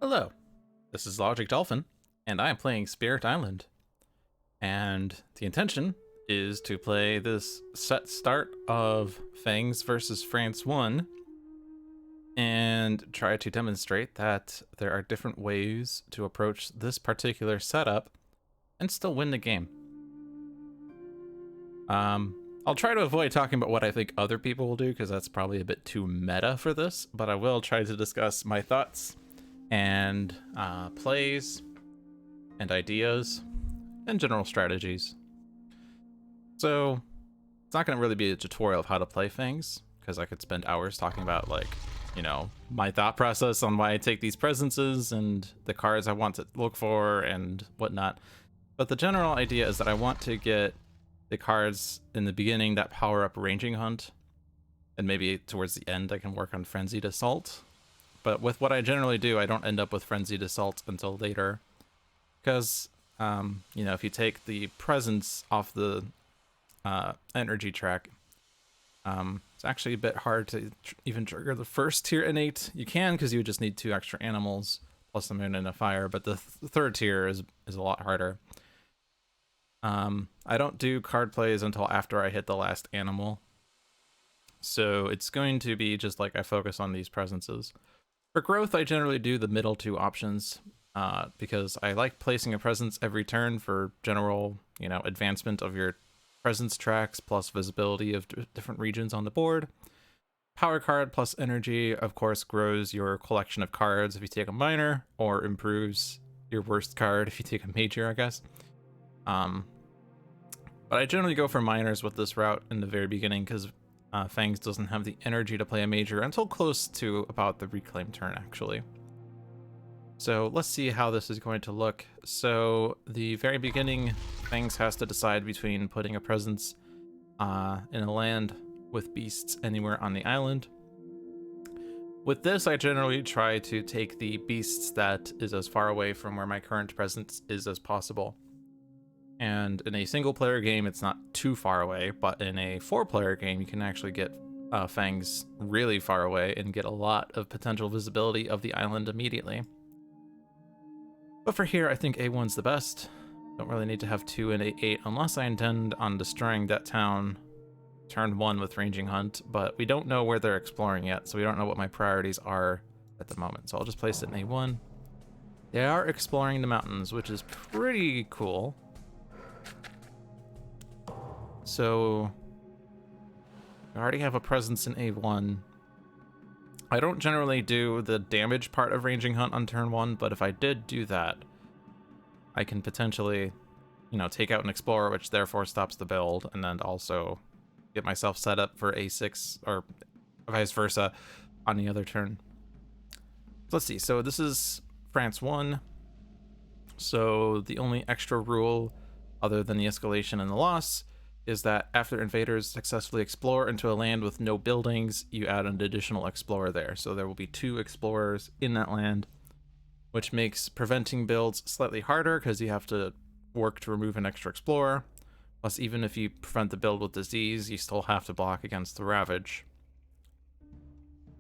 Hello, this is LogicDolphin, and I am playing Spirit Island. And the intention is to play this set start of Fangs versus France 1 and try to demonstrate that there are different ways to approach this particular setup and still win the game. I'll try to avoid talking about what I think other people will do because that's probably a bit too meta for this, but I will try to discuss my thoughts and plays and ideas and general strategies. So it's not going to really be a tutorial of how to play Fangs because I could spend hours talking about, like, you know, my thought process on why I take these presences and the cards I want to look for and whatnot. But the general idea is that I want to get the cards in the beginning that power up Ranging Hunt, and maybe towards the end I can work on Frenzied Assault. But with what I generally do, I don't end up with Frenzied Assault until later. Because, you know, if you take the presence off the energy track, it's actually a bit hard to even trigger the first tier innate. You can, because you would just need 2 extra animals, plus a moon and a fire, but the third tier is a lot harder. I don't do card plays until after I hit the last animal. So it's going to be just like I focus on these presences. For growth, I generally do the middle 2 options because I like placing a presence every turn for general, you know, advancement of your presence tracks plus visibility of different regions on the board. Power card plus energy, of course, grows your collection of cards if you take a minor, or improves your worst card if you take a major, I guess. But I generally go for minors with this route in the very beginning because Fangs doesn't have the energy to play a major until close to about the reclaim turn, actually. So let's see how this is going to look. So the very beginning, Fangs has to decide between putting a presence in a land with beasts anywhere on the island. With this, I generally try to take the beasts that is as far away from where my current presence is as possible. And in a single player game, it's not too far away, but in a 4-player game, you can actually get Fangs really far away and get a lot of potential visibility of the island immediately. But for here, I think A1's the best. Don't really need to have 2 and A8 unless I intend on destroying that town turn 1 with Ranging Hunt, but we don't know where they're exploring yet, so we don't know what my priorities are at the moment. So I'll just place it in A1. They are exploring the mountains, which is pretty cool. So I already have a presence in A1. I don't generally do the damage part of Ranging Hunt on turn 1, but if I did do that, I can potentially, you know, take out an Explorer, which therefore stops the build, and then also get myself set up for A6, or vice versa, on the other turn. Let's see, so this is France 1. So the only extra rule, other than the escalation and the loss, is that after invaders successfully explore into a land with no buildings, you add an additional explorer there. So there will be 2 explorers in that land, which makes preventing builds slightly harder because you have to work to remove an extra explorer. Plus, even if you prevent the build with disease, you still have to block against the ravage.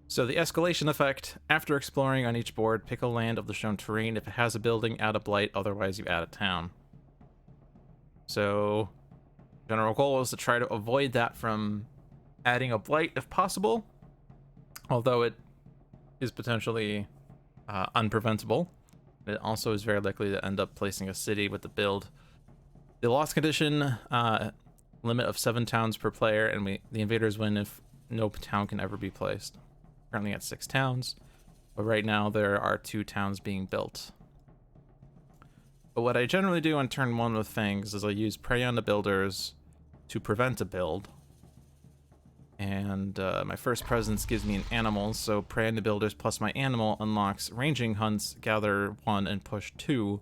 So the escalation effect, after exploring on each board, pick a land of the shown terrain. If it has a building, add a blight, otherwise you add a town. So general goal is to try to avoid that from adding a blight if possible, although it is potentially unpreventable. It also is very likely to end up placing a city with the build. The loss condition, limit of 7 towns per player, and the invaders win if no town can ever be placed. Currently at 6 towns, but right now there are 2 towns being built. But what I generally do on turn 1 with Fangs is I use Prey on the Builders to prevent a build. And my first presence gives me an animal, so Prey on the Builders plus my animal unlocks Ranging Hunts, Gather 1, and Push 2.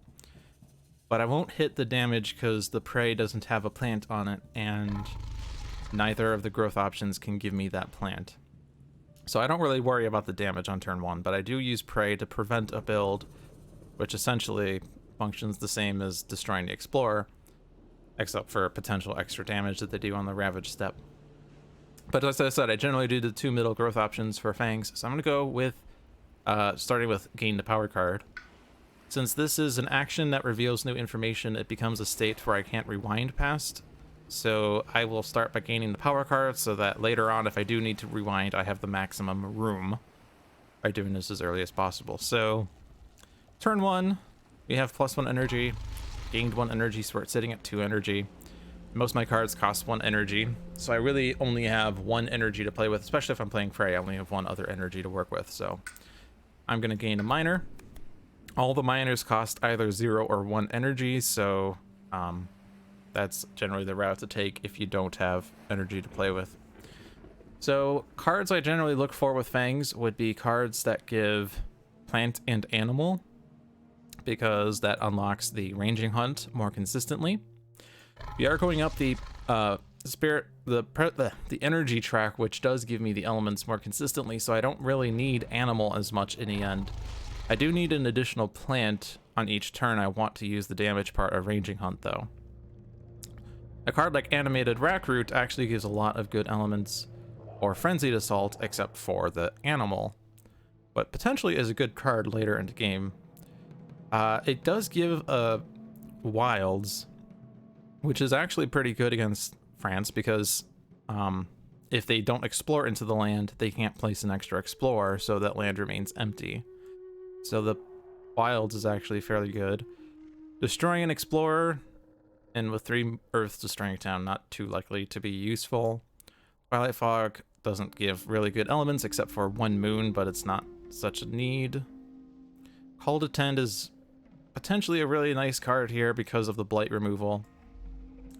But I won't hit the damage because the Prey doesn't have a plant on it, and neither of the growth options can give me that plant. So I don't really worry about the damage on turn 1, but I do use Prey to prevent a build, which essentially functions the same as destroying the Explorer, except for potential extra damage that they do on the Ravage step. But as I said, I generally do the 2 middle growth options for Fangs, so I'm going to go with starting with gain the power card. Since this is an action that reveals new information, it becomes a state where I can't rewind past. So I will start by gaining the power card so that later on, if I do need to rewind, I have the maximum room by doing this as early as possible. So turn 1, we have +1 energy, gained 1 energy, so we're sitting at 2 energy. Most of my cards cost 1 energy, so I really only have 1 energy to play with, especially if I'm playing Prey. I only have 1 other energy to work with, so I'm going to gain a miner. All the miners cost either 0 or 1 energy, so that's generally the route to take if you don't have energy to play with. So cards I generally look for with Fangs would be cards that give plant and animal, because that unlocks the ranging hunt more consistently. We are going up the the energy track, which does give me the elements more consistently, so I don't really need animal as much in the end. I do need an additional plant on each turn. I want to use the damage part of ranging hunt though. A card like Animated Rackroot actually gives a lot of good elements, or Frenzied Assault, except for the animal, but potentially is a good card later in the game. It does give wilds, which is actually pretty good against France, because if they don't explore into the land, they can't place an extra explorer, so that land remains empty. So the wilds is actually fairly good. Destroying an explorer, and with 3 Earths destroying a town, not too likely to be useful. Twilight Fog doesn't give really good elements except for 1 moon, but it's not such a need. Call to Tend is potentially a really nice card here because of the blight removal.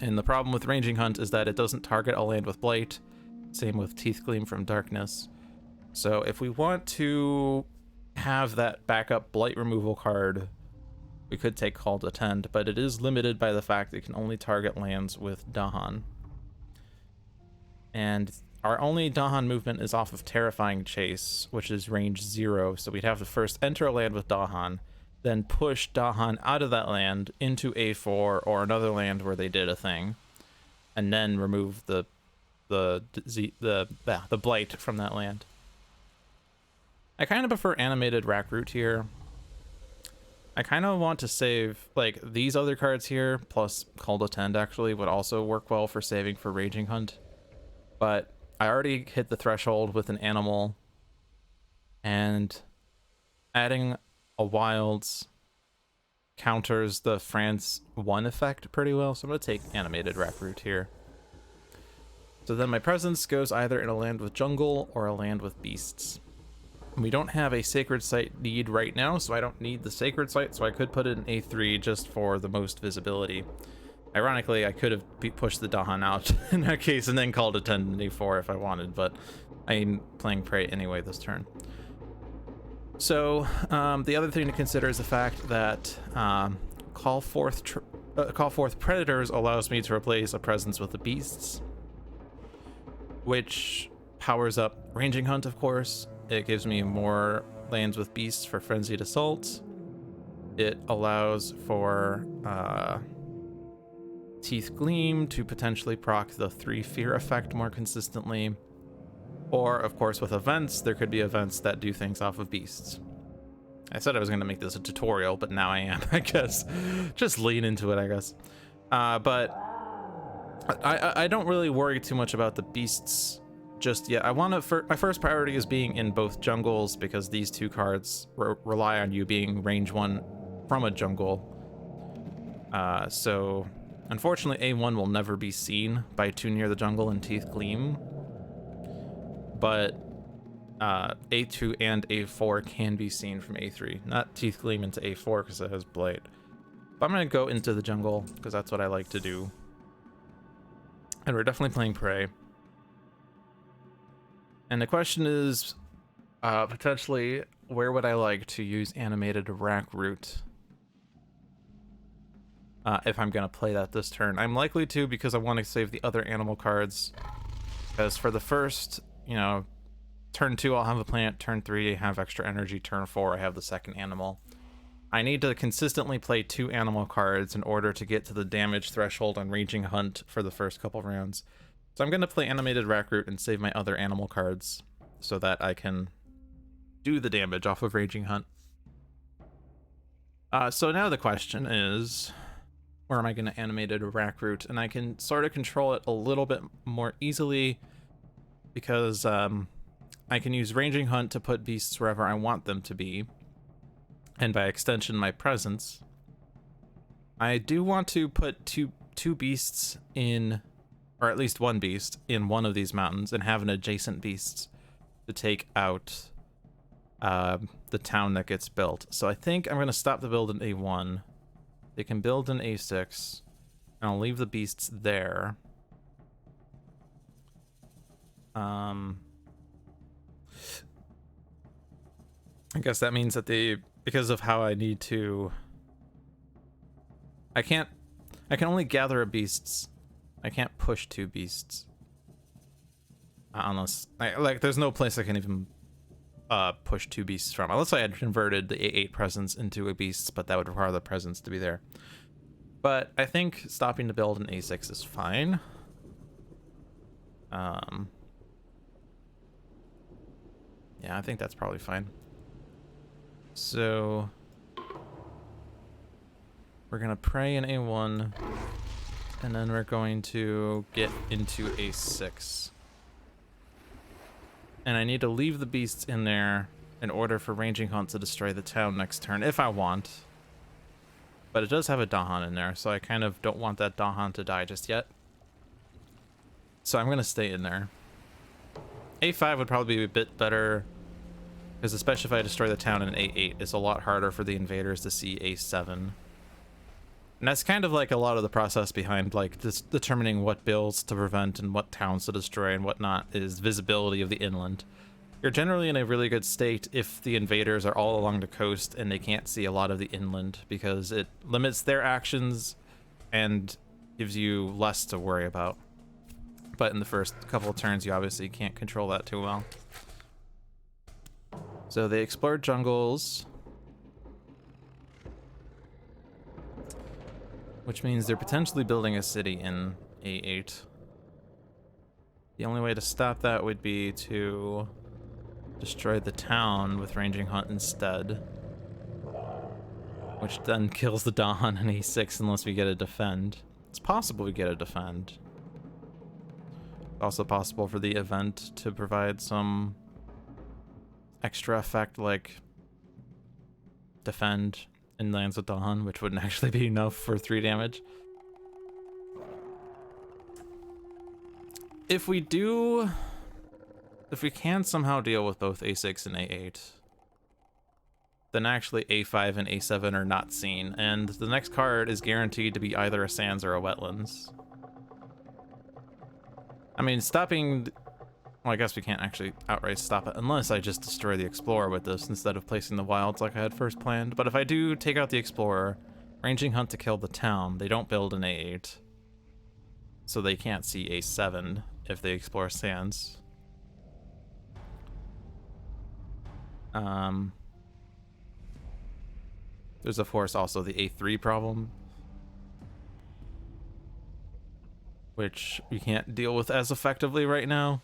And the problem with Ranging Hunt is that it doesn't target a land with blight. Same with Teeth Gleam from Darkness. So if we want to have that backup blight removal card, we could take Call to Tend, but it is limited by the fact it can only target lands with Dahan. And our only Dahan movement is off of Terrifying Chase, which is range 0, so we'd have to first enter a land with Dahan, then push Dahan out of that land into A4 or another land where they did a thing, and then remove the blight from that land. I kind of prefer Animated Rackroot here. I kind of want to save, like, these other cards here, plus Call to Tend actually would also work well for saving for Raging Hunt. But I already hit the threshold with an animal, and adding a wilds counters the France 1 effect pretty well, so I'm going to take Animated Rackroot here. So then my presence goes either in a land with jungle or a land with beasts. We don't have a Sacred Site need right now, so I don't need the Sacred Site, so I could put it in A3 just for the most visibility. Ironically, I could have pushed the Dahan out in that case and then called a 10 in A4 if I wanted, but I'm playing Prey anyway this turn. So the other thing to consider is the fact that Call Forth Predators allows me to replace a presence with the beasts, which powers up Ranging Hunt, of course. It gives me more lands with beasts for Frenzied Assault. It allows for Teeth Gleam to potentially proc the 3 Fear effect more consistently. Or, of course, with events, there could be events that do things off of beasts. I said I was going to make this a tutorial, but now I am, I guess. Just lean into it, I guess. But I don't really worry too much about the beasts just yet. I want to. My first priority is being in both jungles, because these 2 cards rely on you being range 1 from a jungle. So unfortunately, A1 will never be seen by Too Near the Jungle and Teeth Gleam, but A2 and A4 can be seen from A3. Not Teeth Gleam into A4 because it has blight. But I'm gonna go into the jungle because that's what I like to do, and we're definitely playing Prey. And the question is, potentially, where would I like to use Animated Rackroot if I'm going to play that this turn? I'm likely to, because I want to save the other animal cards. Because for the first, turn 2 I'll have a plant, turn 3 I have extra energy, turn 4 I have the second animal. I need to consistently play 2 animal cards in order to get to the damage threshold on Raging Hunt for the first couple rounds. So I'm going to play Animated Rackroot and save my other animal cards so that I can do the damage off of Raging Hunt. So now the question is, where am I going to animate it a rack root? And I can sort of control it a little bit more easily because I can use Raging Hunt to put beasts wherever I want them to be, and by extension my presence. I do want to put two beasts in, or at least one beast in one of these mountains, and have an adjacent beast to take out the town that gets built. So I think I'm going to stop the build in A1. They can build in A6, and I'll leave the beasts there. I guess that means that because of how I need to, I can only gather beasts. I can't push two beasts. Unless, there's no place I can even push two beasts from. Unless I had converted the A8 presence into a beast, but that would require the presence to be there. But I think stopping to build in A6 is fine. Yeah, I think that's probably fine. So we're gonna pray in A1, and then we're going to get into A6. And I need to leave the beasts in there in order for Raging Hunt to destroy the town next turn, if I want. But it does have a Dahan in there, so I kind of don't want that Dahan to die just yet. So I'm gonna stay in there. A5 would probably be a bit better, because especially if I destroy the town in A8, it's a lot harder for the invaders to see A7. And that's kind of like a lot of the process behind determining what builds to prevent and what towns to destroy and whatnot, is visibility of the inland. You're generally in a really good state if the invaders are all along the coast and they can't see a lot of the inland, because it limits their actions and gives you less to worry about. But in the first couple of turns, you obviously can't control that too well. So they explored jungles, which means they're potentially building a city in A8. The only way to stop that would be to destroy the town with Raging Hunt instead, which then kills the Dahan in A6 unless we get a defend. It's possible we get a defend. It's also possible for the event to provide some extra effect like defend in lands with Dahan, which wouldn't actually be enough for 3 damage. If we can somehow deal with both A6 and A8, then actually A5 and A7 are not seen, and the next card is guaranteed to be either a sands or a wetlands. I mean, stopping... Well, I guess we can't actually outright stop it unless I just destroy the Explorer with this instead of placing the wilds like I had first planned. But if I do take out the Explorer, Raging Hunt to kill the town, they don't build an A8. So they can't see A7 if they explore sands. There's of course also the A3 problem, which we can't deal with as effectively right now.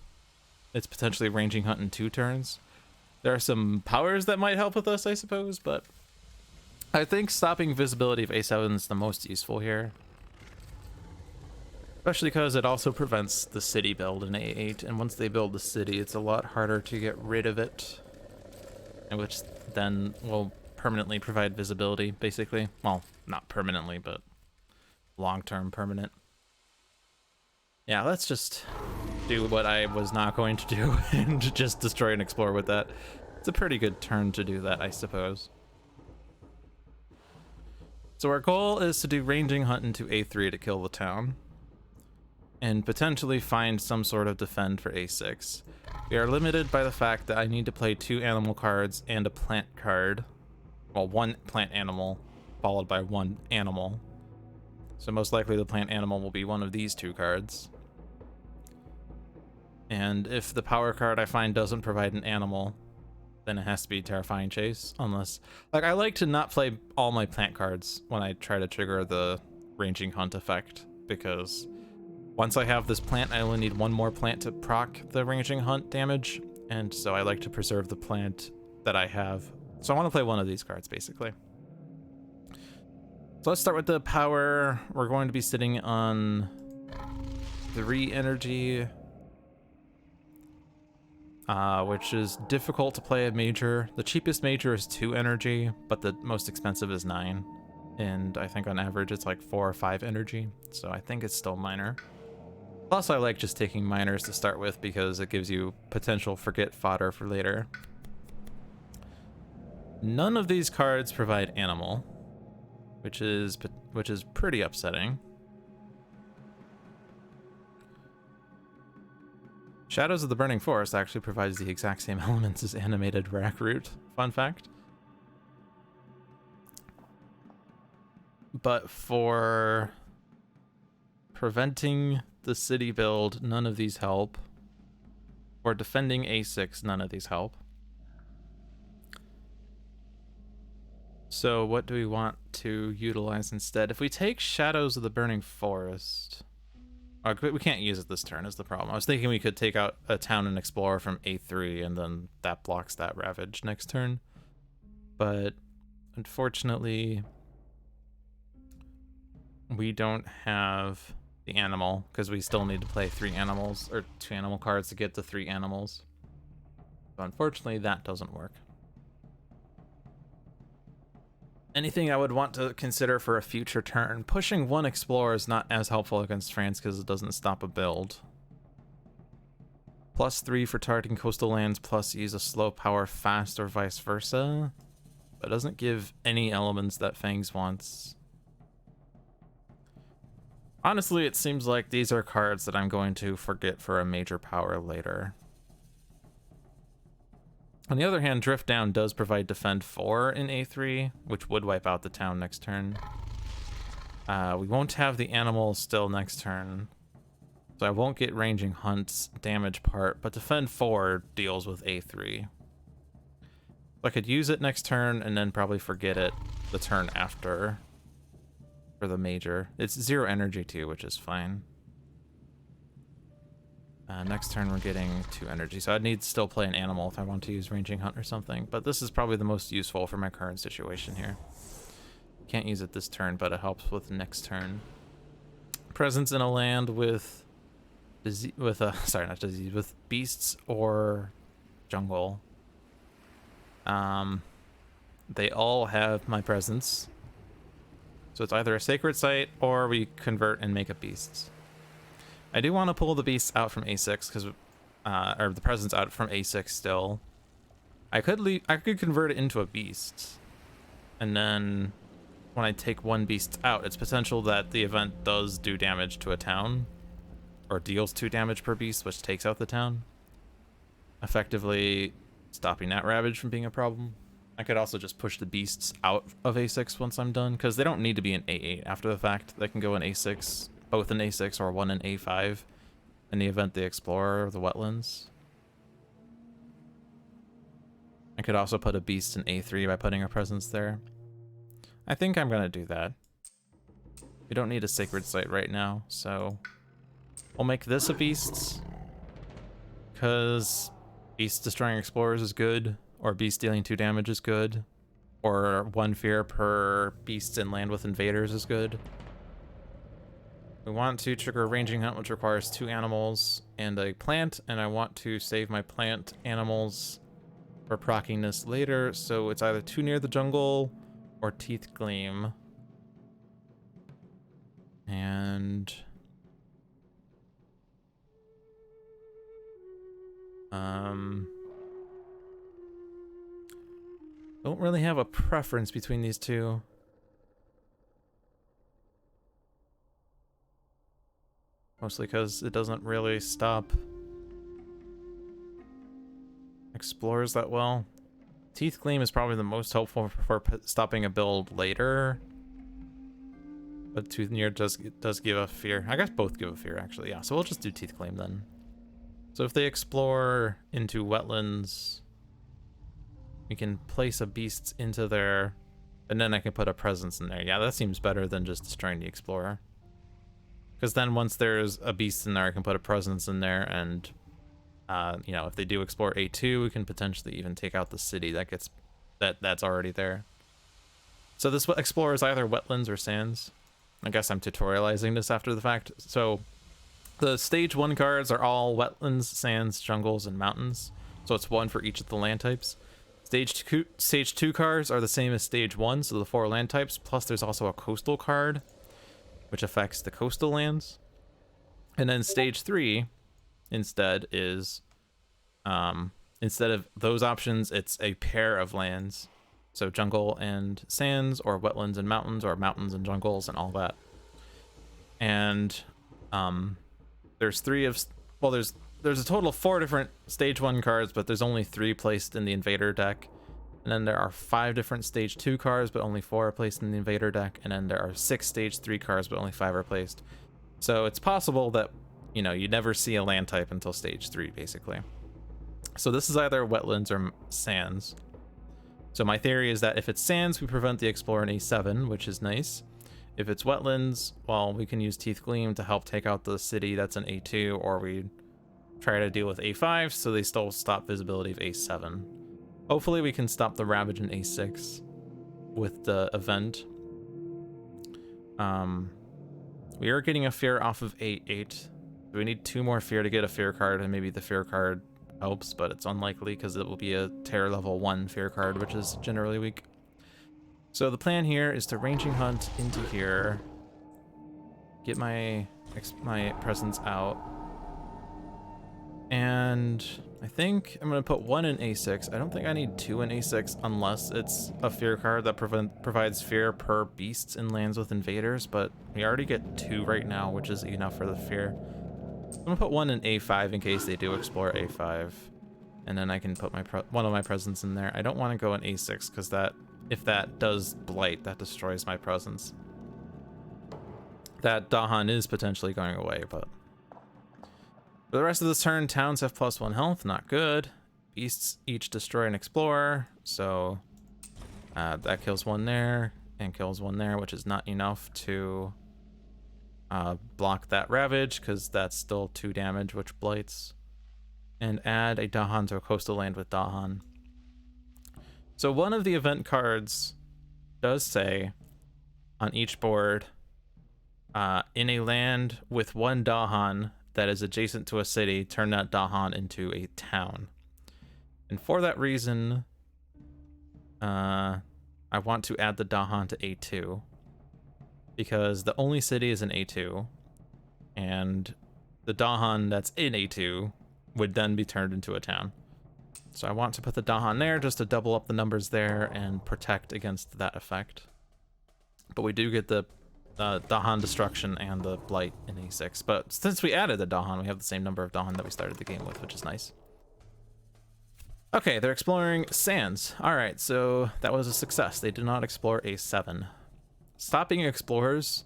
It's potentially Raging Hunt in 2 turns. There are some powers that might help with us, I suppose, but I think stopping visibility of A7 is the most useful here. Especially because it also prevents the city build in A8, and once they build the city, it's a lot harder to get rid of it, and which then will permanently provide visibility, basically. Well, not permanently, but long-term permanent. Yeah, let's just do what I was not going to do and just destroy and explore with that. It's a pretty good turn to do that, I suppose. So our goal is to do Raging Hunt into A3 to kill the town, and potentially find some sort of defend for A6. We are limited by the fact that I need to play 2 animal cards and a plant card. Well, 1 plant animal followed by 1 animal. So most likely the plant animal will be one of these 2 cards. And if the power card I find doesn't provide an animal, then it has to be Terrifying Chase. Unless, I like to not play all my plant cards when I try to trigger the Raging Hunt effect, because once I have this plant, I only need 1 more plant to proc the Raging Hunt damage, and so I like to preserve the plant that I have. So I want to play one of these cards, basically. So let's start with the power. We're going to be sitting on 3 energy, which is difficult to play a major. The cheapest major is 2 energy, but the most expensive is 9. And I think on average it's like 4 or 5 energy, so I think it's still minor. Plus I like just taking minors to start with because it gives you potential forget fodder for later. None of these cards provide animal, which is pretty upsetting. Shadows of the Burning Forest actually provides the exact same elements as animated Rackroot. Fun fact. But for preventing the city build, none of these help. For defending A6, none of these help. So what do we want to utilize instead? If we take Shadows of the Burning Forest... we can't use it this turn is the problem. I was thinking we could take out a town and explorer from A3 and then that blocks that Ravage next turn. But unfortunately... we don't have the animal, because we still need to play 3 animals, or 2 animal cards to get to 3 animals. So unfortunately, that doesn't work. Anything I would want to consider for a future turn. Pushing 1 explorer is not as helpful against France because it doesn't stop a build. +3 for targeting coastal lands, plus use a slow power fast or vice versa. But it doesn't give any elements that Fangs wants. Honestly, it seems like these are cards that I'm going to forget for a major power later. On the other hand, Drift Down does provide Defend 4 in A3, which would wipe out the town next turn. We won't have the animal still next turn, so I won't get Ranging Hunt's damage part, but Defend 4 deals with A3. So I could use it next turn and then probably forget it the turn after. For the major. It's 0 energy too, which is fine. Next turn we're getting 2 energy, so I'd need to still play an animal if I want to use Ranging Hunt or something, but this is probably the most useful for my current situation here. Can't use it this turn, but it helps with next turn. Presence in a land with with beasts or jungle. They all have my presence. So it's either a sacred site or we convert and make a beast. I do want to pull the beasts out from A6 because, or the presence out from A6 still. I could convert it into a beast, and then when I take 1 beast out, it's potential that the event does do damage to a town, or deals 2 damage per beast, which takes out the town, effectively stopping that Ravage from being a problem. I could also just push the beasts out of A6 once I'm done, because they don't need to be in A8 after the fact. They can go in A6, both in A6 or 1 in A5, in the event they explore the wetlands. I could also put a beast in A3 by putting a presence there. I think I'm going to do that. We don't need a sacred site right now, so we'll make this a beast, because beast destroying explorers is good. Or beast dealing 2 damage is good. Or 1 fear per beast in land with invaders is good. We want to trigger a Ranging Hunt, which requires 2 animals and a plant, and I want to save my plant animals for proccing this later, so it's either Too Near the Jungle or Teeth Gleam. And... don't really have a preference between these two. Mostly because it doesn't really stop explorers that well. Teeth Gleam is probably the most helpful for stopping a build later. But Tooth Near does give a fear. I guess both give a fear, actually. Yeah, so we'll just do Teeth Gleam then. So if they explore into wetlands, we can place a beast into there, and then I can put a presence in there. Yeah, that seems better than just destroying the explorer. Because then once there's a beast in there, I can put a presence in there and You know, if they do explore A2, we can potentially even take out the city that's already there. So this explores either wetlands or sands. I guess I'm tutorializing this after the fact. So the stage 1 cards are all wetlands, sands, jungles, and mountains. So it's 1 for each of the land types. Stage 2 cards are the same as stage 1, so the 4 land types, plus there's also a coastal card, which affects the coastal lands. And then stage 3 instead is, instead of those options, it's a pair of lands. So jungle and sands, or wetlands and mountains, or mountains and jungles, and all that. And there's there's a total of 4 different stage 1 cards, but there's only 3 placed in the invader deck. And then there are 5 different stage 2 cards, but only 4 are placed in the invader deck. And then there are 6 stage 3 cards, but only 5 are placed. So it's possible that, you know, you never see a land type until stage 3, basically. So this is either wetlands or sands. So my theory is that if it's sands, we prevent the explorer in A7, which is nice. If it's wetlands, well, we can use Teeth Gleam to help take out the city that's in A2, or we try to deal with A5 so they still stop visibility of A7. Hopefully we can stop the Ravage in A6 with the event. We are getting a fear off of A8. We need 2 more fear to get a fear card, and maybe the fear card helps, but it's unlikely because it will be a terror level 1 fear card, which is generally weak. So the plan here is to ranging hunt into here, get my presence out, and I think I'm going to put 1 in A6. I don't think I need 2 in A6 unless it's a fear card that provides fear per beasts in lands with invaders, but we already get 2 right now, which is enough for the fear. I'm going to put 1 in A5 in case they do explore A5, and then I can put one of my presence in there. I don't want to go in A6 because if that does blight, that destroys my presence. That Dahan is potentially going away, but for the rest of this turn, towns have +1 health, not good. Beasts each destroy an explorer, so that kills 1 there and kills 1 there, which is not enough to block that Ravage, because that's still 2 damage, which blights. And add a Dahan to a coastal land with Dahan. So one of the event cards does say on each board, in a land with 1 Dahan that is adjacent to a city, turn that Dahan into a town. And for that reason, I want to add the Dahan to A2, because the only city is in A2, and the Dahan that's in A2 would then be turned into a town. So I want to put the Dahan there just to double up the numbers there and protect against that effect. But we do get the Dahan destruction and the blight in A6. But since we added the Dahan, we have the same number of Dahan that we started the game with, which is nice. Okay, they're exploring sands. Alright, so that was a success. They did not explore A7. Stopping explorers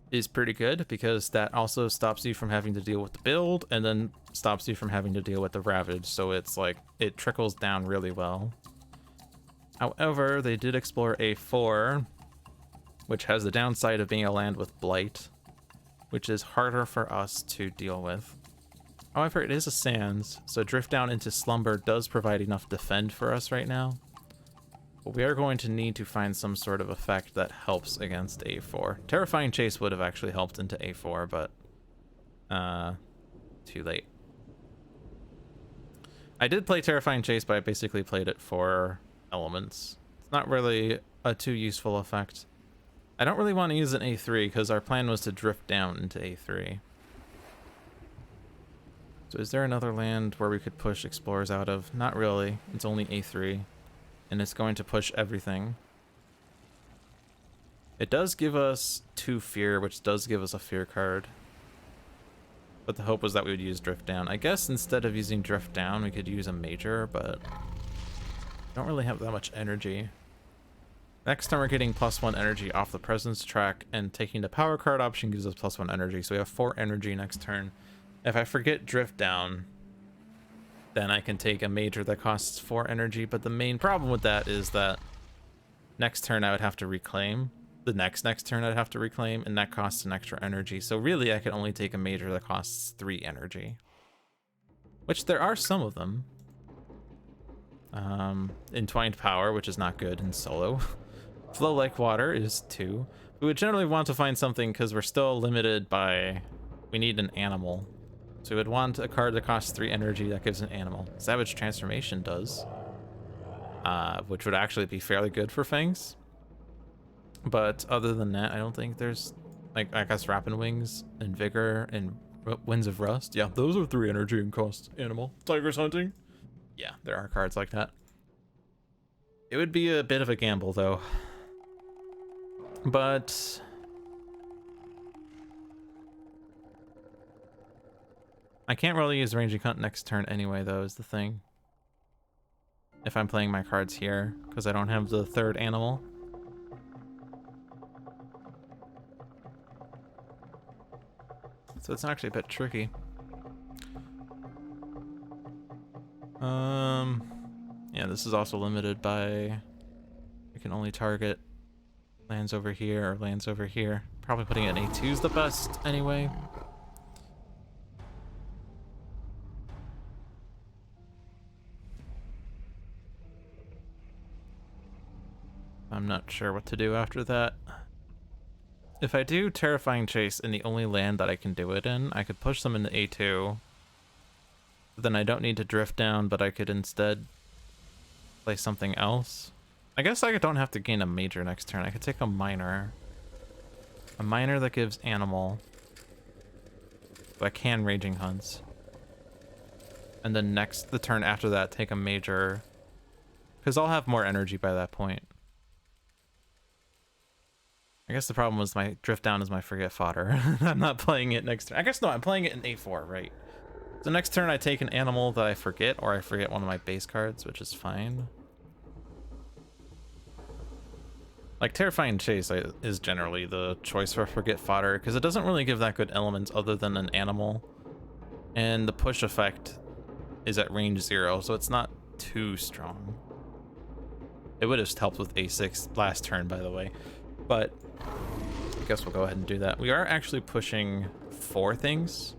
is pretty good because that also stops you from having to deal with the build and then stops you from having to deal with the Ravage. So it's like, it trickles down really well. However, they did explore A4, which has the downside of being a land with blight, which is harder for us to deal with. However, it is a sands, so drift down into slumber does provide enough defend for us right now. But we are going to need to find some sort of effect that helps against A4. Terrifying Chase would have actually helped into A4, but too late. I did play Terrifying Chase, but I basically played it for elements. It's not really a too useful effect. I don't really want to use an A3 because our plan was to drift down into A3. So is there another land where we could push explorers out of? Not really. It's only A3. And it's going to push everything. It does give us 2 fear, which does give us a fear card. But the hope was that we would use drift down. I guess instead of using drift down, we could use a major, but I don't really have that much energy. Next time we're getting +1 energy off the presence track, and taking the power card option gives us +1 energy. So we have 4 energy next turn. If I forget drift down, then I can take a major that costs 4 energy, but the main problem with that is that next turn I would have to reclaim. The next turn I'd have to reclaim, and that costs an extra energy. So really I could only take a major that costs 3 energy. which there are some of them. Entwined Power, which is not good in solo. Flow Like Water is 2. We would generally want to find something because we're still limited by... We need an animal. So we would want a card that costs 3 energy that gives an animal. Savage Transformation does. Which would actually be fairly good for Fangs. But other than that, I don't think there's... Like, I guess Rapid Wings and Vigor and Winds of Rust. Yeah, those are 3 energy and cost animal. Tiger's Hunting. Yeah, there are cards like that. It would be a bit of a gamble, though. But... I can't really use Ranging Hunt next turn anyway, though, is the thing. If I'm playing my cards here, because I don't have the 3rd animal. So it's actually a bit tricky. Yeah, this is also limited by... You can only target lands over here or lands over here. Probably putting it in A2 is the best anyway. I'm not sure what to do after that. If I do Terrifying Chase in the only land that I can do it in, I could push them into A2. Then I don't need to drift down, but I could instead play something else. I guess I don't have to gain a major next turn. I could take a minor. A minor that gives animal. But I can Raging Hunts. And then the turn after that, take a major. Because I'll have more energy by that point. I guess the problem was my drift down is my forget fodder. I'm not playing it next turn. I guess no, I'm playing it in A4, right? So next turn I take an animal that I forget, or I forget one of my base cards, which is fine. Like Terrifying Chase is generally the choice for forget fodder, because it doesn't really give that good elements other than an animal. And the push effect is at range 0, so it's not too strong. It would have helped with A6 last turn, by the way. But I guess we'll go ahead and do that. We are actually pushing 4 things.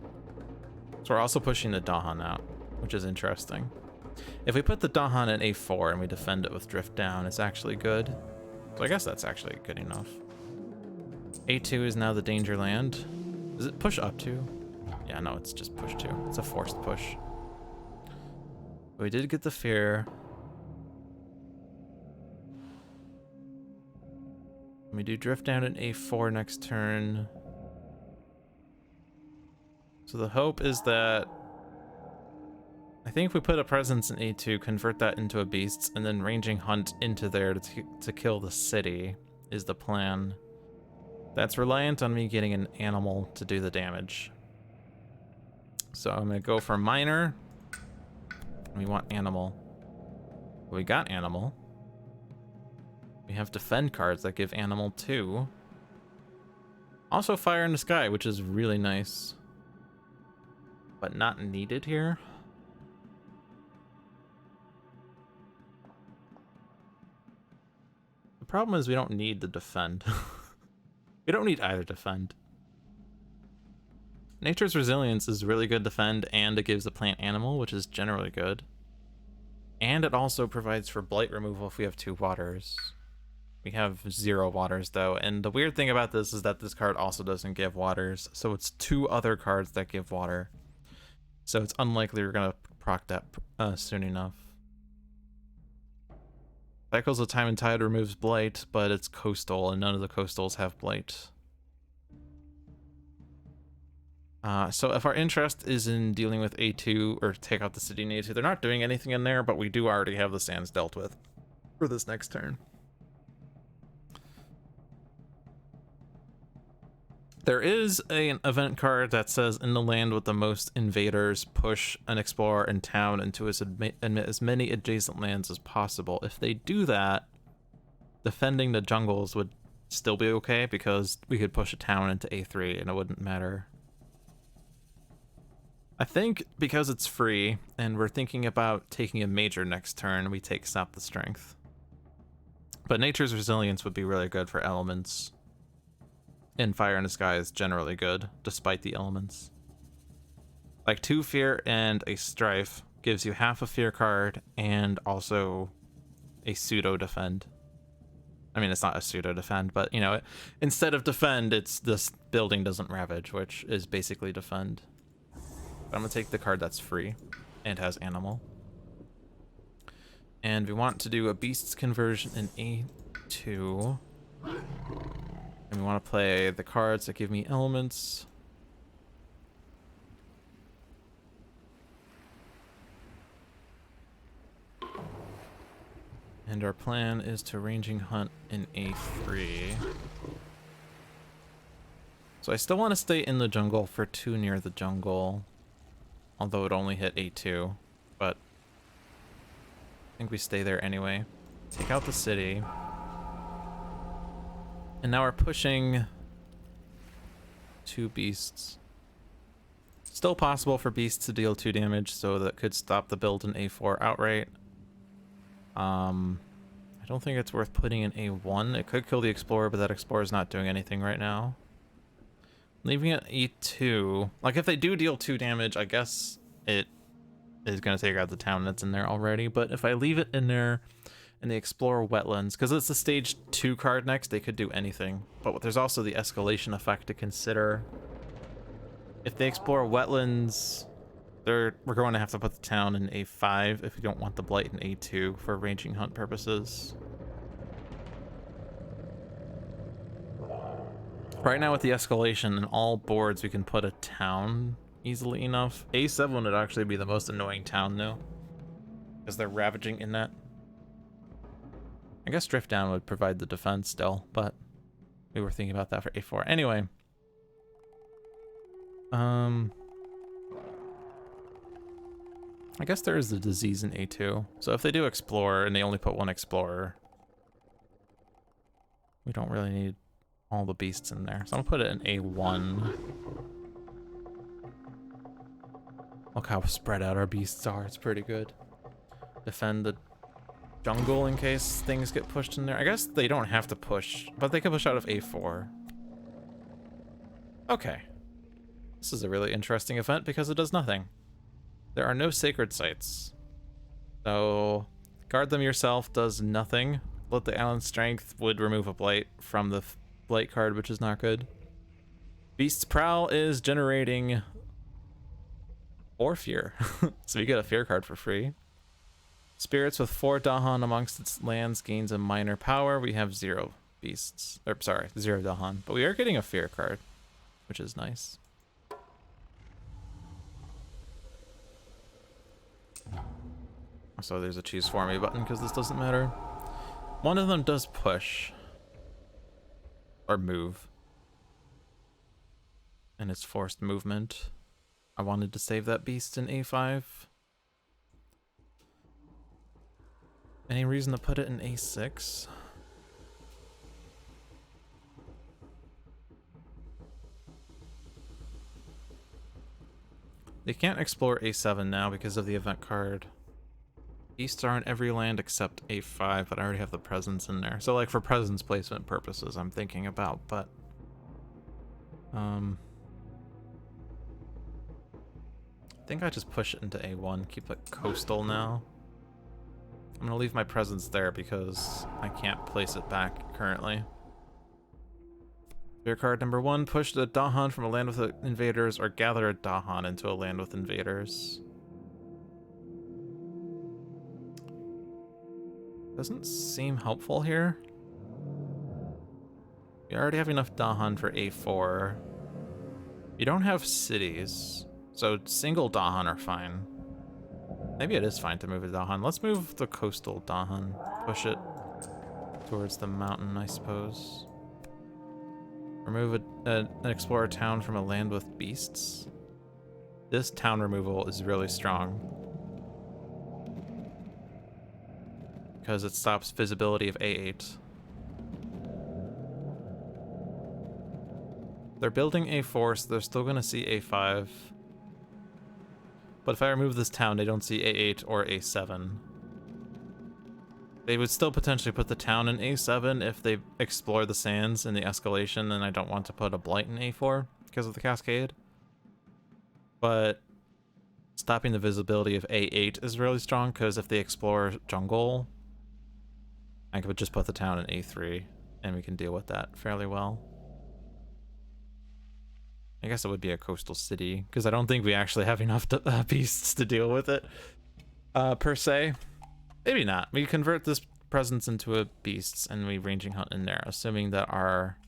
So we're also pushing the Dahan out, which is interesting. If we put the Dahan in A4 and we defend it with drift down, it's actually good. So I guess that's actually good enough. A2 is now the danger land. Is it push up 2? Yeah, no, it's just push 2. It's a forced push. But we did get the fear. We do drift down in A4 next turn. So the hope is that... I think if we put a presence in A2, convert that into a beast, and then Ranging Hunt into there to kill the city is the plan. That's reliant on me getting an animal to do the damage. So I'm going to go for minor. We want animal. We got animal. We have defend cards that give animal 2. Also Fire in the Sky, which is really nice. But not needed here. The problem is we don't need the defend. We don't need either defend. Nature's Resilience is really good defend, and it gives the plant animal, which is generally good. And it also provides for blight removal if we have 2 waters. We have 0 waters though, and the weird thing about this is that this card also doesn't give waters, so it's 2 other cards that give water. So it's unlikely we're gonna proc that soon enough. Cycles of Time and Tide removes blight, but it's coastal, and none of the coastals have blight. So if our interest is in dealing with A2 or take out the city in A2, they're not doing anything in there, but we do already have the sands dealt with for this next turn. There is an event card that says in the land with the most invaders, push an explorer and town into as many adjacent lands as possible. If they do that, defending the jungles would still be okay because we could push a town into A3 and it wouldn't matter. I think because it's free and we're thinking about taking a major next turn, we take Sap the Strength. But Nature's Resilience would be really good for elements. And Fire in the Sky is generally good, despite the elements. Like 2 fear and a strife gives you half a fear card and also a pseudo defend. I mean, it's not a pseudo defend, but you know, instead of defend, it's this building doesn't ravage, which is basically defend. But I'm gonna take the card that's free and has animal. And we want to do a beast's conversion in A2. And we want to play the cards that give me elements. And our plan is to ranging hunt in A3. So I still want to stay in the jungle for 2 near the jungle. Although it only hit A2. But I think we stay there anyway. Take out the city. And now we're pushing 2 beasts. Still possible for beasts to deal 2 damage, so that could stop the build in A4 outright. I don't think it's worth putting in A1. It could kill the Explorer, but that Explorer is not doing anything right now. Leaving it A2. Like, if they do deal 2 damage, I guess it is going to take out the town that's in there already. But if I leave it in there in the Explorer Wetlands, because it's a stage 2 card next, they could do anything. But there's also the escalation effect to consider. If they explore Wetlands, we're going to have to put the town in A5 if we don't want the blight in A2 for ranging hunt purposes. Right now with the escalation in all boards, we can put a town easily enough. A7 would actually be the most annoying town though, because they're ravaging in that. I guess drift down would provide the defense still, but we were thinking about that for A4. Anyway. I guess there is the disease in A2. So if they do explore and they only put 1 explorer, we don't really need all the beasts in there. So I'm gonna put it in A1. Look how spread out our beasts are. It's pretty good. Defend the jungle in case things get pushed in there. I guess they don't have to push, but they can push out of A4. Okay. This is a really interesting event because it does nothing. There are no sacred sites. So, guard them yourself does nothing. Let the Island Strength would remove a blight from the blight card, which is not good. Beast's Prowl is generating 4 fear. So you get a fear card for free. Spirits with 4 Dahan amongst its lands gains a minor power. We have 0 beasts. Or, sorry, 0 Dahan. But we are getting a fear card, which is nice. So there's a choose for me button because this doesn't matter. One of them does push. Or move. And it's forced movement. I wanted to save that beast in A5. Any reason to put it in A6? They can't explore A7 now because of the event card. Beasts are in every land except A5, but I already have the presence in there. So like for presence placement purposes, I'm thinking about, but I think I just push it into A1, keep it coastal now. I'm gonna leave my presence there because I can't place it back currently. Fear card number 1, push the Dahan from a land with invaders or gather a Dahan into a land with invaders. Doesn't seem helpful here. We already have enough Dahan for A4. You don't have cities, so single Dahan are fine. Maybe it is fine to move a Dahan. Let's move the coastal Dahan. Push it towards the mountain, I suppose. Remove an explorer town from a land with beasts. This town removal is really strong. Because it stops visibility of A8. They're building A4, so they're still going to see A5. But if I remove this town, they don't see A8 or A7. They would still potentially put the town in A7 if they explore the sands in the escalation, and I don't want to put a blight in A4 because of the cascade. But Stopping the visibility of A8 is really strong, because if they explore jungle, I could just put the town in A3, and we can deal with that fairly well. I guess it would be a coastal city, because I don't think we actually have enough beasts to deal with it, per se. Maybe not. We convert this presence into a beasts, and we ranging hunt in there, assuming that our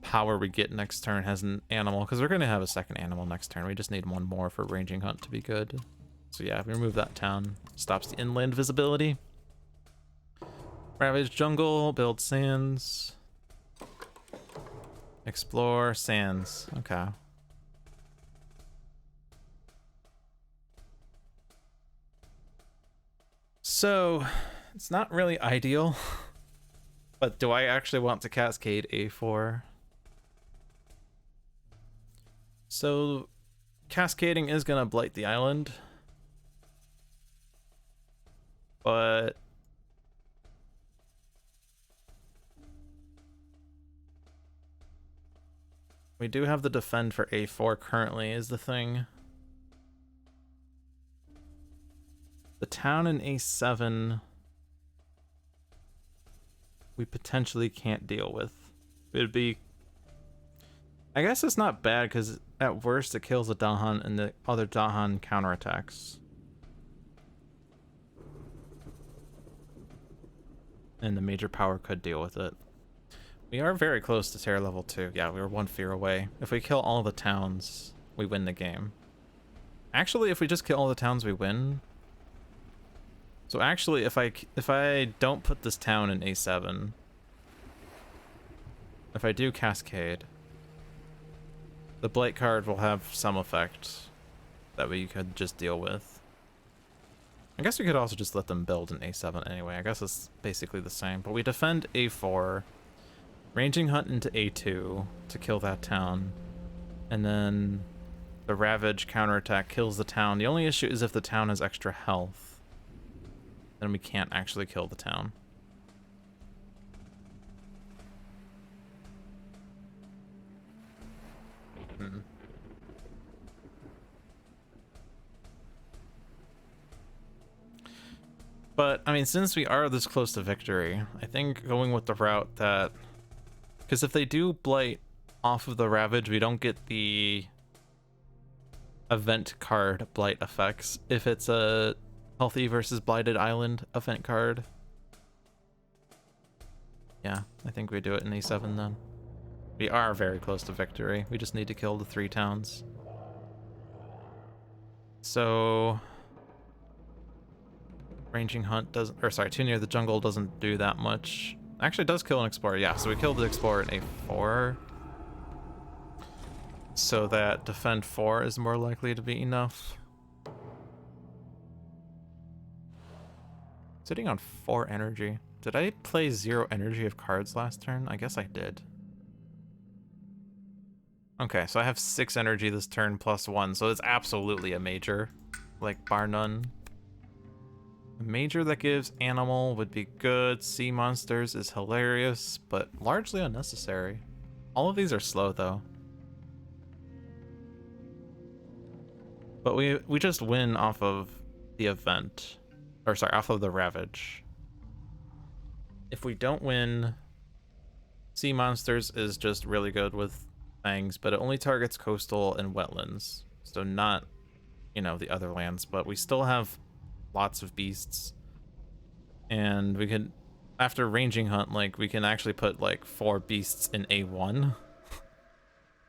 power we get next turn has an animal, because we're going to have a second animal next turn. We just need one more for ranging hunt to be good. So yeah, we remove that town. Stops the inland visibility. Ravage jungle, build sands. Explore sands. Okay. So, it's not really ideal, but do I actually want to cascade A4? So, cascading is gonna blight the island, but we do have the defend for A4 currently is the thing. The town in A7 we potentially can't deal with. It'd be, I guess it's not bad, because at worst it kills the Dahan and the other Dahan counterattacks. And the major power could deal with it. We are very close to Terror level 2. Yeah, we were 1 fear away. If we kill all the towns, we win the game. Actually, if we just kill all the towns, we win. So actually, if I don't put this town in A7, if I do Cascade, the Blight card will have some effect that we could just deal with. I guess we could also just let them build in A7 anyway. I guess it's basically the same. But we defend A4, ranging hunt into A2 to kill that town, and then the Ravage counterattack kills the town. The only issue is if the town has extra health, then we can't actually kill the town. But, I mean, since we are this close to victory, I think going with the route that... Because if they do blight off of the Ravage, we don't get the event card blight effects if it's a healthy versus blighted island event card. Yeah, I think we do it in A7 then. We are very close to victory. We just need to kill the 3 towns. So... Ranging hunt doesn't, or sorry, too near the jungle doesn't do that much. Actually, it does kill an explorer, yeah. So we killed the explorer in A4. So that defend 4 is more likely to be enough. Sitting on 4 energy. Did I play 0 energy of cards last turn? I guess I did. Okay, so I have 6 energy this turn plus 1, so it's absolutely a major, like bar none. A major that gives animal would be good. Sea monsters is hilarious, but largely unnecessary. All of these are slow though. But we just win off of the event. Or sorry, off of the Ravage. If we don't win, sea monsters is just really good with Fangs, but it only targets coastal and wetlands. So not, you know, the other lands, but we still have lots of beasts, and we could, after ranging hunt, like we can actually put like 4 beasts in A1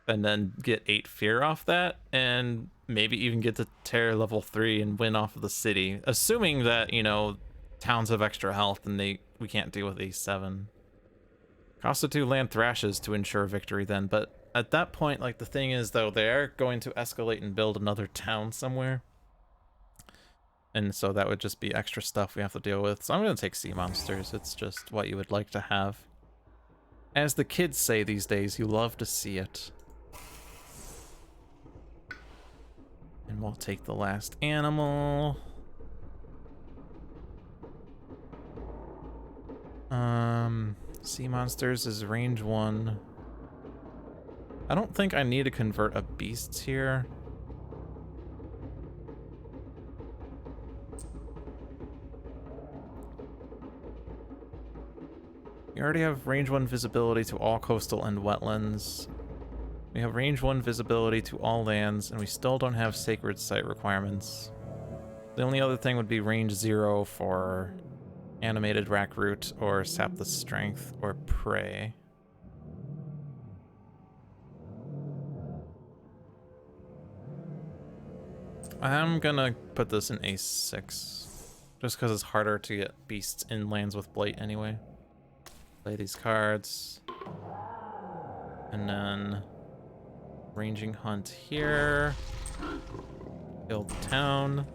and then get 8 fear off that, and maybe even get to Terror level 3 and win off of the city, assuming that, you know, towns have extra health and we can't deal with A7. Cost of 2 land thrashes to ensure victory then, but at that point, like, the thing is though, they are going to escalate and build another town somewhere. And so that would just be extra stuff we have to deal with. So I'm going to take sea monsters. It's just what you would like to have. As the kids say these days, you love to see it. And we'll take the last animal. Sea monsters is range 1. I don't think I need to convert a beast here. We already have range 1 visibility to all coastal and wetlands. We have range 1 visibility to all lands, and we still don't have sacred site requirements. The only other thing would be range 0 for animated rack root or sap the strength or prey. I'm gonna put this in A6, just because it's harder to get beasts in lands with blight anyway. Play these cards. And then ranging hunt here. Build the town.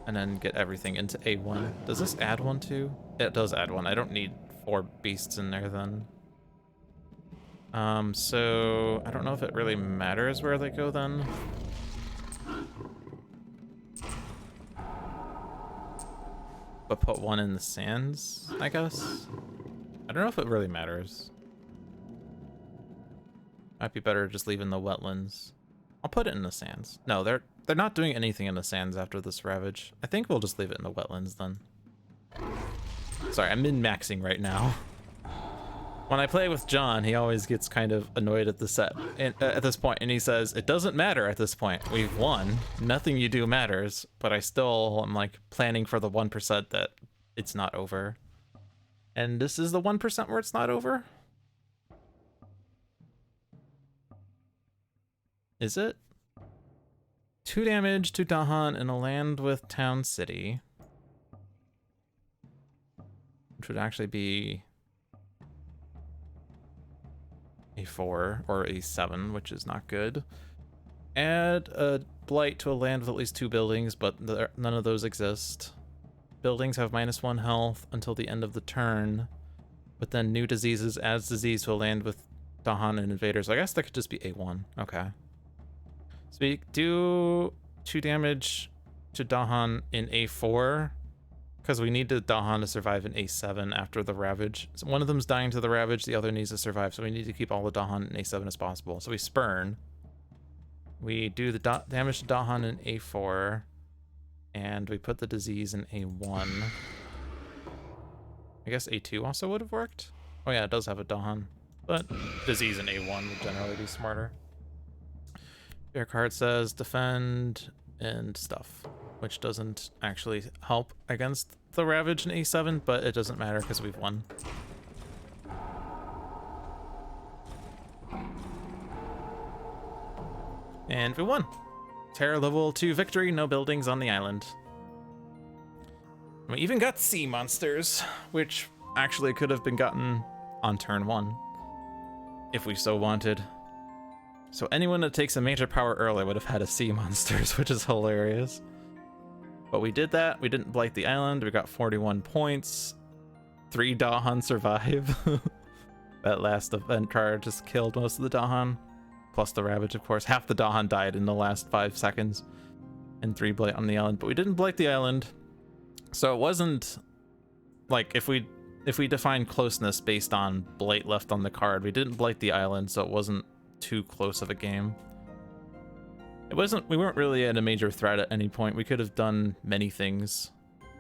And then get everything into A1. Does this add one too? It does add one. I don't need 4 beasts in there then. So I don't know if it really matters where they go then. But put one in the sands, I guess? I don't know if it really matters. Might be better just leaving the wetlands. I'll put it in the sands. No, they're not doing anything in the sands after this ravage. I think we'll just leave it in the wetlands then. Sorry, I'm min-maxing right now. When I play with John, he always gets kind of annoyed at the set at this point, and he says, it doesn't matter at this point. We've won. Nothing you do matters, but I still am like planning for the 1% that it's not over. And this is the 1% where it's not over? Is it? 2 damage to Dahan in a land with town city. Which would actually be A4 or A7, which is not good. Add a blight to a land with at least 2 buildings, but none of those exist. Buildings have -1 health until the end of the turn, but then new diseases adds disease to a land with Dahan and invaders. I guess that could just be A1. Okay. So we do 2 damage to Dahan in A4, because we need the Dahan to survive in A7 after the Ravage. So one of them's dying to the Ravage, the other needs to survive, so we need to keep all the Dahan in A7 as possible. So we Spurn. We do the damage to Dahan in A4, and we put the disease in A1. I guess A2 also would have worked. Oh yeah, it does have a Dahan, but disease in A1 would generally be smarter. Your card says defend and stuff, which doesn't actually help against the Ravage in A7, but it doesn't matter because we've won. And we won. Terror level 2 victory, no buildings on the island. We even got sea monsters, which actually could have been gotten on turn 1, if we so wanted. So anyone that takes a major power early would have had a sea monsters, which is hilarious. But we did that. We didn't blight the island. We got 41 points. 3 Dahan survive. That last event card just killed most of the Dahan. Plus the Ravage, of course. Half the Dahan died in the last 5 seconds. And 3 blight on the island. But we didn't blight the island. So it wasn't like if we define closeness based on blight left on the card, we didn't blight the island, so it wasn't too close of a game. We weren't really at a major threat at any point. We could have done many things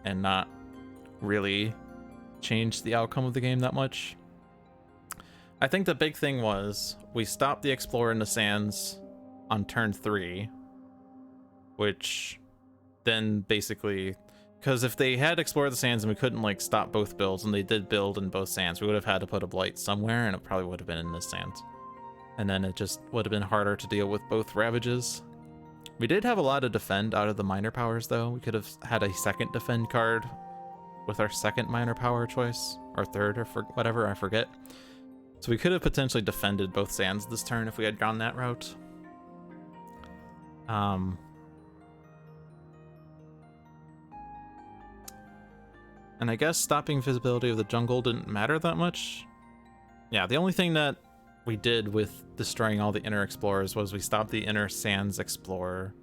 and not really changed the outcome of the game that much. I think the big thing was we stopped the Explorer in the sands on turn 3, which then basically, because if they had explored the sands and we couldn't like stop both builds, and they did build in both sands, we would have had to put a blight somewhere, and it probably would have been in the sands. And then it just would have been harder to deal with both Ravages. We did have a lot of defend out of the minor powers, though. We could have had a second defend card with our second minor power choice, or third, or whatever, I forget. So we could have potentially defended both sands this turn if we had gone that route. And I guess stopping visibility of the jungle didn't matter that much. Yeah, the only thing that we did with destroying all the inner explorers was we stopped the inner sands explorer,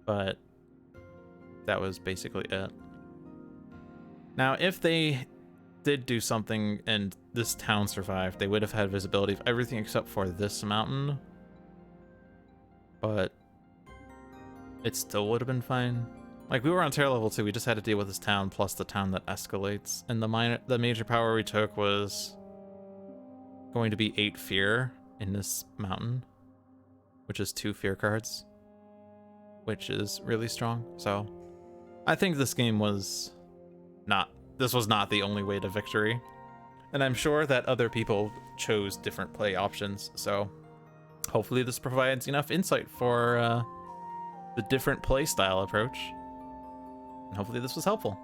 but that was basically it. Now, if they did do something and this town survived, they would have had visibility of everything except for this mountain, but it still would have been fine. Like, we were on tier level 2, we just had to deal with this town plus the town that escalates. And the major power we took was going to be 8 fear in this mountain, which is 2 fear cards, which is really strong. So I think this game was not the only way to victory. And I'm sure that other people chose different play options. So hopefully this provides enough insight for the different play style approach. And hopefully this was helpful.